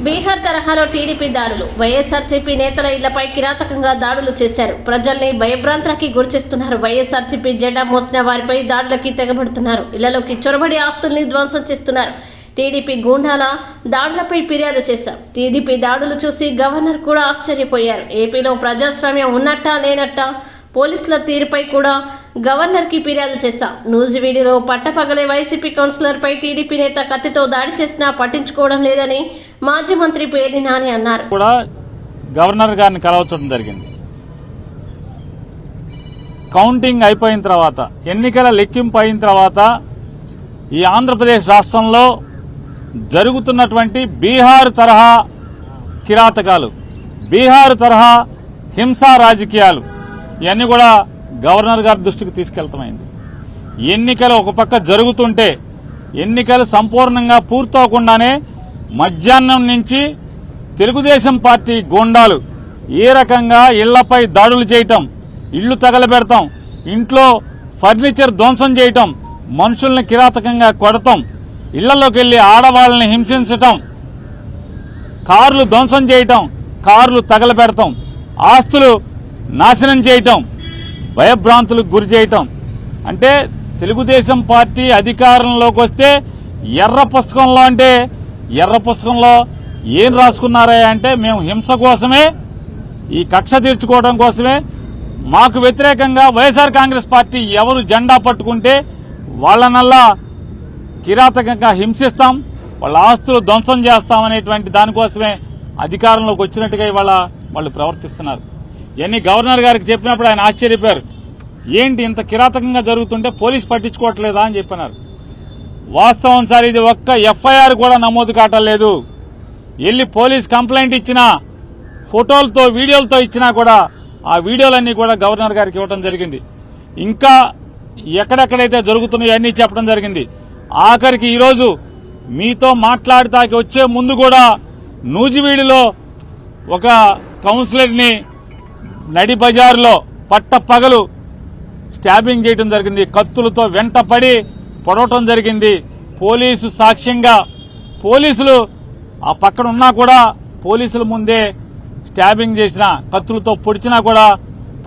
బీహార్ తరహాలో టీడీపీ దాడులు. వైఎస్ఆర్సీపీ నేతల ఇళ్లపై కిరాతకంగా దాడులు చేశారు. ప్రజల్ని భయభ్రాంతులకి గురిచేస్తున్నారు. వైఎస్ఆర్సీపీ జెండా మోసిన వారిపై దాడులకి తెగబడుతున్నారు. ఇళ్లలోకి చొరబడి ఆస్తుల్ని ధ్వంసం చేస్తున్నారు. టీడీపీ గూండాల దాడులపై ఫిర్యాదు చేశారు. టీడీపీ దాడులు చూసి గవర్నర్ కూడా ఆశ్చర్యపోయారు. ఏపీలో ప్రజాస్వామ్యం ఉన్నట్టా లేనట్టా పోలీసుల తీరుపై కూడా గవర్నర్కి ఫిర్యాదు చేశాం. నూజివీడిలో పట్టపగలే వైసీపీ కౌన్సిలర్పై టీడీపీ నేత కత్తితో దాడి చేసినా పట్టించుకోవడం లేదని మాజీ మంత్రి పేర్ని నాని అన్నారు. కూడా గవర్నర్ గారిని కలవడం జరిగింది. కౌంటింగ్ అయిపోయిన తర్వాత, ఎన్నికల లెక్కింపు అయిన తర్వాత ఈ ఆంధ్రప్రదేశ్ రాష్ట్రంలో జరుగుతున్నటువంటి బీహార్ తరహా కిరాతకాలు, బీహార్ తరహా హింసా రాజకీయాలు ఇవన్నీ కూడా గవర్నర్ గారి దృష్టికి తీసుకెళ్తామైంది. ఎన్నికలు ఒక పక్క జరుగుతుంటే, ఎన్నికలు సంపూర్ణంగా పూర్తవకుండానే మధ్యాహ్నం నుంచి తెలుగుదేశం పార్టీ గూండాలు ఏ రకంగా ఇళ్లపై దాడులు చేయటం, ఇళ్లు తగలబెడతాం, ఇంట్లో ఫర్నిచర్ ధ్వంసం చేయటం, మనుషుల్ని కిరాతకంగా కొడతాం, ఇళ్లలోకి వెళ్లి ఆడవాళ్ళని హింసించటం, కార్లు ధ్వంసం చేయటం, కార్లు తగలబెడతాం, ఆస్తులు నాశనం చేయటం, భయభ్రాంతులకు గురి చేయటం. అంటే తెలుగుదేశం పార్టీ అధికారంలోకి వస్తే ఎర్ర పుస్తకంలో, అంటే ఎర్ర పుస్తకంలో ఏం రాసుకున్నారా అంటే, మేము హింస కోసమే, ఈ కక్ష తీర్చుకోవడం కోసమే, మాకు వ్యతిరేకంగా వైఎస్ఆర్ కాంగ్రెస్ పార్టీ ఎవరు జెండా పట్టుకుంటే వాళ్ళనల్లా కిరాతకంగా హింసిస్తాం, వాళ్ళ ఆస్తులు ధ్వంసం చేస్తామనేటువంటి దానికోసమే అధికారంలోకి వచ్చినట్టుగా ఇవాళ వాళ్ళు ప్రవర్తిస్తున్నారు. ఇవన్నీ గవర్నర్ గారికి చెప్పినప్పుడు ఆయన ఆశ్చర్యపోయారు. ఏంటి ఇంత కిరాతకంగా జరుగుతుంటే పోలీసు పట్టించుకోవట్లేదా అని చెప్పినారు. వాస్తవం సార్, ఇది ఒక్క ఎఫ్ఐఆర్ కూడా నమోదు కావట్లేదు. వెళ్ళి పోలీస్ కంప్లైంట్ ఇచ్చినా, ఫోటోలతో వీడియోలతో ఇచ్చినా కూడా ఆ వీడియోలన్నీ కూడా గవర్నర్ గారికి ఇవ్వడం జరిగింది. ఇంకా ఎక్కడెక్కడైతే జరుగుతున్నాయో అన్నీ చెప్పడం జరిగింది. ఆఖరికి ఈరోజు మీతో మాట్లాడటానికి వచ్చే ముందు కూడా నూజివీడిలో ఒక కౌన్సిలర్ని నడి బజార్లో పట్టపగలు స్టాబింగ్ చేయడం జరిగింది. కత్తులతో వెంటపడి పొడవటం జరిగింది. పోలీసు సాక్ష్యంగా, పోలీసులు ఆ పక్కన ఉన్నా కూడా పోలీసుల ముందే స్టాబింగ్ చేసిన, కత్తులతో పొడిచినా కూడా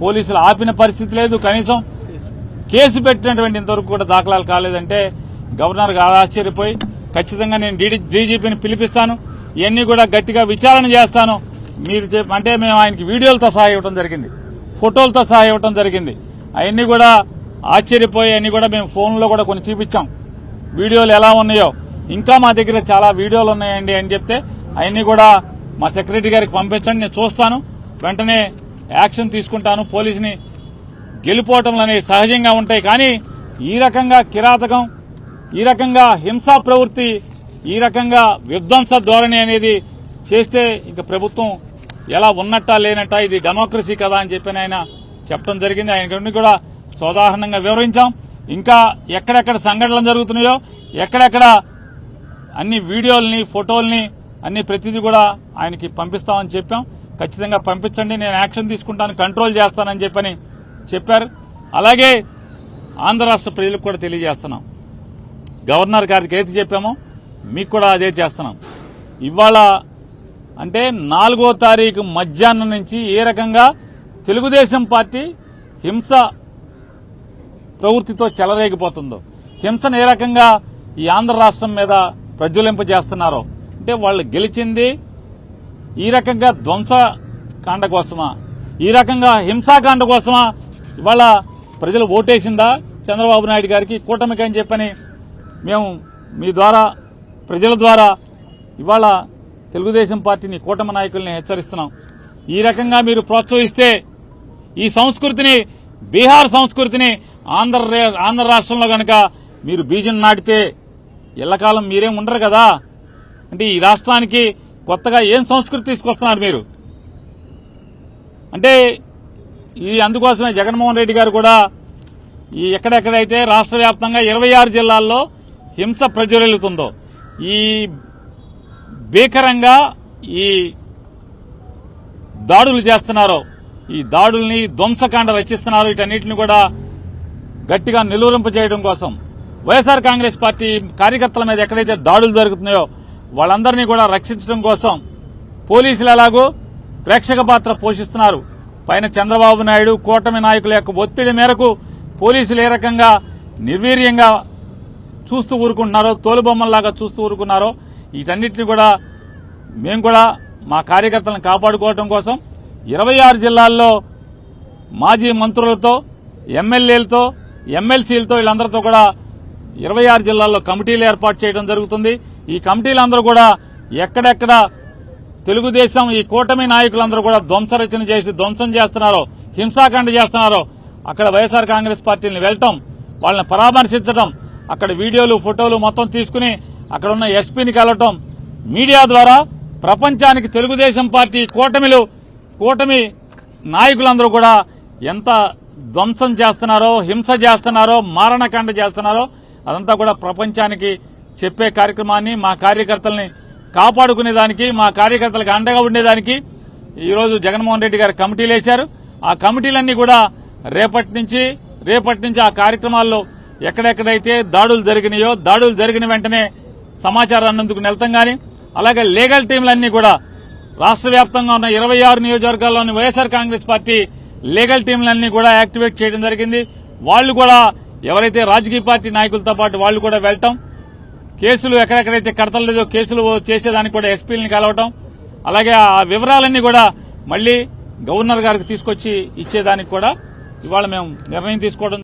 పోలీసులు ఆపిన పరిస్థితి లేదు. కనీసం కేసు పెట్టినటువంటి ఇంతవరకు కూడా దాఖలాలు కాలేదంటే గవర్నర్ గారు ఆశ్చర్యపోయి, ఖచ్చితంగా నేను డీజీపీని పిలిపిస్తాను, ఇవన్నీ కూడా గట్టిగా విచారణ చేస్తాను మీరు అంటే మేము ఆయనకి వీడియోలతో సహా ఇవ్వడం జరిగింది, ఫోటోలతో సహా ఇవ్వడం జరిగింది. అవన్నీ కూడా ఆశ్చర్యపోయి అన్ని కూడా మేము ఫోన్లో కూడా కొన్ని చూపించాం, వీడియోలు ఎలా ఉన్నాయో. ఇంకా మా దగ్గర చాలా వీడియోలు ఉన్నాయండి అని చెప్తే అవన్నీ కూడా మా సెక్రటరీ గారికి పంపించండి, నేను చూస్తాను, వెంటనే యాక్షన్ తీసుకుంటాను. పోలీసుని గెలిపోవటంలు అనేవి సహజంగా ఉంటాయి, కానీ ఈ రకంగా కిరాతకం, ఈ రకంగా హింసా ప్రవృత్తి, ఈ రకంగా విధ్వంస ధోరణి అనేది చేస్తే ఇంకా ప్రభుత్వం ఎలా ఉన్నట్టా లేనట్టా, ఇది డెమోక్రసీ కదా అని చెప్పి ఆయన చెప్పడం జరిగింది. ఆయన కూడా సోదాహరణంగా వివరించాం. ఇంకా ఎక్కడెక్కడ సంఘటనలు జరుగుతున్నాయో, ఎక్కడెక్కడ అన్ని వీడియోల్ని, ఫోటోల్ని అన్ని ప్రతిదీ కూడా ఆయనకి పంపిస్తామని చెప్పాం. ఖచ్చితంగా పంపించండి, నేను యాక్షన్ తీసుకుంటాను, కంట్రోల్ చేస్తానని చెప్పని చెప్పారు. అలాగే ఆంధ్ర రాష్ట్ర ప్రజలకు కూడా తెలియజేస్తున్నాం, గవర్నర్ గారికి ఏది చెప్పామో మీకు కూడా అదే చేస్తున్నాం. ఇవాళ అంటే 4వ తారీఖు మధ్యాహ్నం నుంచి ఏ రకంగా తెలుగుదేశం పార్టీ హింస ప్రవృత్తితో చెలరేగిపోతుందో, హింసను ఏ రకంగా ఈ ఆంధ్ర రాష్ట్రం మీద ప్రజ్వలింపజేస్తున్నారో, అంటే వాళ్ళు గెలిచింది ఈ రకంగా ధ్వంసకాండ కోసమా, ఈ రకంగా హింసాకాండ కోసమా ఇవాళ ప్రజలు ఓటేసిందా చంద్రబాబు నాయుడు గారికి, కూటమికి అని చెప్పని మేము మీ ద్వారా, ప్రజల ద్వారా ఇవాళ తెలుగుదేశం పార్టీని, కూటమి నాయకుల్ని హెచ్చరిస్తున్నాం. ఈ రకంగా మీరు ప్రోత్సహిస్తే ఈ సంస్కృతిని, బీహార్ సంస్కృతిని ఆంధ్ర రాష్ట్రంలో గనక మీరు బీజం నాటితే ఎల్లకాలం మీరేం ఉండరు కదా. అంటే ఈ రాష్ట్రానికి కొత్తగా ఏం సంస్కృతి తీసుకొస్తున్నారు మీరు అంటే, ఇది అందుకోసమే జగన్మోహన్ రెడ్డి గారు కూడా ఈ ఎక్కడెక్కడైతే రాష్ట్ర వ్యాప్తంగా 26 జిల్లాల్లో హింస ప్రజ్వలిల్లుతుందో, ఈ భీకరంగా ఈ దాడులు చేస్తున్నారో, ఈ దాడుల్ని ధ్వంసకాండ రచిస్తున్నారు, వీటన్నిటిని కూడా గట్టిగా నిలువరింపజేయడం కోసం, వైఎస్ఆర్ కాంగ్రెస్ పార్టీ కార్యకర్తల మీద ఎక్కడైతే దాడులు జరుగుతున్నాయో వాళ్ళందరినీ కూడా రక్షించడం కోసం పోలీసులు ఎలాగో ప్రేక్షక పాత్ర పోషిస్తున్నారు. పైన చంద్రబాబు నాయుడు కూటమి నాయకుల యొక్క ఒత్తిడి మేరకు పోలీసులు ఏ రకంగా నిర్వీర్యంగా చూస్తూ ఊరుకుంటున్నారో, తోలుబొమ్మల్లాగా చూస్తూ ఊరుకున్నారో, వీటన్నిటిని కూడా మేము కూడా మా కార్యకర్తలను కాపాడుకోవడం కోసం 26 జిల్లాల్లో మాజీ మంత్రులతో, ఎమ్మెల్యేలతో, ఎమ్మెల్సీలతో వీళ్ళందరితో కూడా 26 జిల్లాల్లో కమిటీలు ఏర్పాటు చేయడం జరుగుతుంది. ఈ కమిటీలందరూ కూడా ఎక్కడెక్కడ తెలుగుదేశం ఈ కూటమి నాయకులందరూ కూడా ధ్వంసరచన చేసి ధ్వంసం చేస్తున్నారో, హింసాకాండ చేస్తున్నారో అక్కడ వైఎస్ఆర్ కాంగ్రెస్ పార్టీని వెళ్లటం, వాళ్ళని పరామర్శించడం, అక్కడ వీడియోలు ఫోటోలు మొత్తం తీసుకుని అక్కడ ఉన్న ఎస్పీని కలవటం, మీడియా ద్వారా ప్రపంచానికి తెలుగుదేశం పార్టీ కూటమి నాయకులందరూ కూడా ఎంత ధ్వంసం చేస్తున్నారో, హింస చేస్తున్నారో, మారణకాండ చేస్తున్నారో అదంతా కూడా ప్రపంచానికి చెప్పే కార్యక్రమాన్ని, మా కార్యకర్తల్ని కాపాడుకునేదానికి, మా కార్యకర్తలకు అండగా ఉండేదానికి ఈరోజు జగన్మోహన్ రెడ్డి గారు కమిటీలు వేశారు. ఆ కమిటీలన్నీ కూడా రేపటి నుంచి ఆ కార్యక్రమాల్లో ఎక్కడెక్కడైతే దాడులు జరిగినాయో, దాడులు జరిగిన వెంటనే సమాచారాన్ని అందుకు వెళ్తాం గాని, అలాగే లీగల్ టీంలన్నీ కూడా రాష్ట్ర వ్యాప్తంగా ఉన్న 26 నియోజకవర్గాల్లోని వైఎస్ఆర్ కాంగ్రెస్ పార్టీ లీగల్ టీంలన్నీ కూడా యాక్టివేట్ చేయడం జరిగింది. వాళ్లు కూడా ఎవరైతే రాజకీయ పార్టీ నాయకులతో పాటు వాళ్లు కూడా వెళ్లటం, కేసులు ఎక్కడెక్కడైతే కడతలేదో కేసులు చేసేదానికి కూడా ఎస్పీలని కలవటం, అలాగే ఆ వివరాలన్నీ కూడా మళ్లీ గవర్నర్ గారికి తీసుకొచ్చి ఇచ్చేదానికి కూడా ఇవాళ మేము నిర్ణయం తీసుకోవడం